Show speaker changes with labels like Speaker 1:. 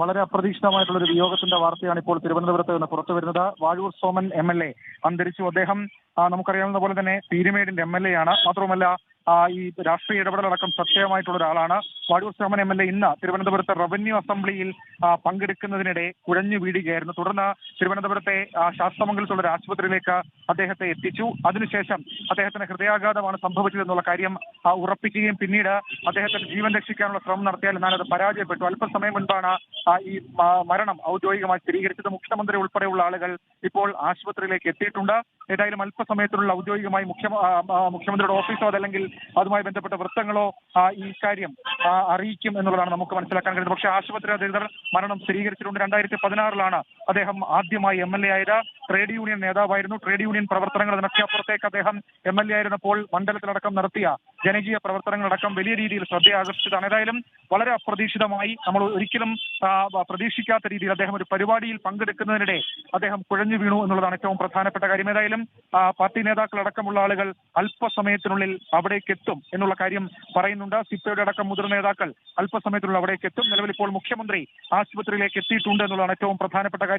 Speaker 1: വളരെ അപ്രതീക്ഷിതമായിട്ടുള്ള ഒരു വിയോഗത്തിന്റെ വാർത്തയാണ് ഇപ്പോൾ തിരുവനന്തപുരത്ത് നിന്ന് പുറത്തു വരുന്നത്. വാഴൂർ സോമൻ MLA അന്തരിച്ചു. അദ്ദേഹം നമുക്കറിയാവുന്ന പോലെ തന്നെ പീരുമേടിന്റെ MLA ആണ്. മാത്രവുമല്ല ഈ രാഷ്ട്രീയ ഇടപെടലടക്കം സത്യമായിട്ടുള്ള ഒരാളാണ്. വാഴൂർ സോമൻ MLA ഇന്ന് തിരുവനന്തപുരത്തെ റവന്യൂ അസംബ്ലിയിൽ പങ്കെടുക്കുന്നതിനിടെ കുഴഞ്ഞു വീഴുകയായിരുന്നു. തുടർന്ന് തിരുവനന്തപുരത്തെ ശാസ്തമംഗലത്തുള്ള ഒരു ആശുപത്രിയിലേക്ക് അദ്ദേഹത്തെ എത്തിച്ചു. അതിനുശേഷം അദ്ദേഹത്തിന് ഹൃദയാഘാതമാണ് സംഭവിച്ചതെന്നുള്ള കാര്യം ഉറപ്പിക്കുകയും പിന്നീട് അദ്ദേഹത്തിന്റെ ജീവൻ രക്ഷിക്കാനുള്ള ശ്രമം നടത്തിയാൽ എന്നാൽ അത് പരാജയപ്പെട്ടു. അല്പസമയം മുൻപാണ് ഈ മരണം ഔദ്യോഗികമായി സ്ഥിരീകരിച്ചത്. മുഖ്യമന്ത്രി ഉൾപ്പെടെയുള്ള ആളുകൾ ഇപ്പോൾ ആശുപത്രിയിലേക്ക് എത്തിയിട്ടുണ്ട്. ഏതായാലും അല്പസമയത്തിനുള്ള ഔദ്യോഗികമായി മുഖ്യമന്ത്രിയുടെ ഓഫീസോ അതല്ലെങ്കിൽ അതുമായി ബന്ധപ്പെട്ട വൃത്തങ്ങളോ ഈ കാര്യം അറിയിക്കും എന്നുള്ളതാണ് നമുക്ക് മനസ്സിലാക്കാൻ കഴിയുന്നത്. പക്ഷേ ആശുപത്രി അധികൃതർ മരണം സ്ഥിരീകരിച്ചിട്ടുണ്ട്. 2016 അദ്ദേഹം ആദ്യമായി MLA ആയത്. ട്രേഡ് യൂണിയൻ നേതാവായിരുന്നു. ട്രേഡ് യൂണിയൻ പ്രവർത്തനങ്ങൾ അതിനൊക്കെ അപ്പുറത്തേക്ക് അദ്ദേഹം MLA ആയിരുന്നപ്പോൾ മണ്ഡലത്തിലടക്കം നടത്തിയ ജനകീയ പ്രവർത്തനങ്ങളടക്കം വലിയ രീതിയിൽ ശ്രദ്ധ ആകർഷിച്ചതാണ്. ഏതായാലും വളരെ അപ്രതീക്ഷിതമായി നമ്മൾ ഒരിക്കലും പ്രതീക്ഷിക്കാത്ത രീതിയിൽ അദ്ദേഹം ഒരു പരിപാടിയിൽ പങ്കെടുക്കുന്നതിനിടെ അദ്ദേഹം കുഴഞ്ഞു വീണു എന്നുള്ളതാണ് ഏറ്റവും പ്രധാനപ്പെട്ട കാര്യം. ഏതായാലും പാർട്ടി നേതാക്കളടക്കമുള്ള ആളുകൾ അല്പസമയത്തിനുള്ളിൽ അവിടേക്ക് എത്തും എന്നുള്ള കാര്യം പറയുന്നുണ്ട്. സിപ്പയുടെ അടക്കം മുതിർന്ന നേതാക്കൾ അല്പസമയത്തിനുള്ളിൽ അവിടേക്ക് എത്തും. നിലവിൽ ഇപ്പോൾ മുഖ്യമന്ത്രി ആശുപത്രിയിലേക്ക് എത്തിയിട്ടുണ്ട് എന്നുള്ളതാണ് ഏറ്റവും പ്രധാനപ്പെട്ട കാര്യം.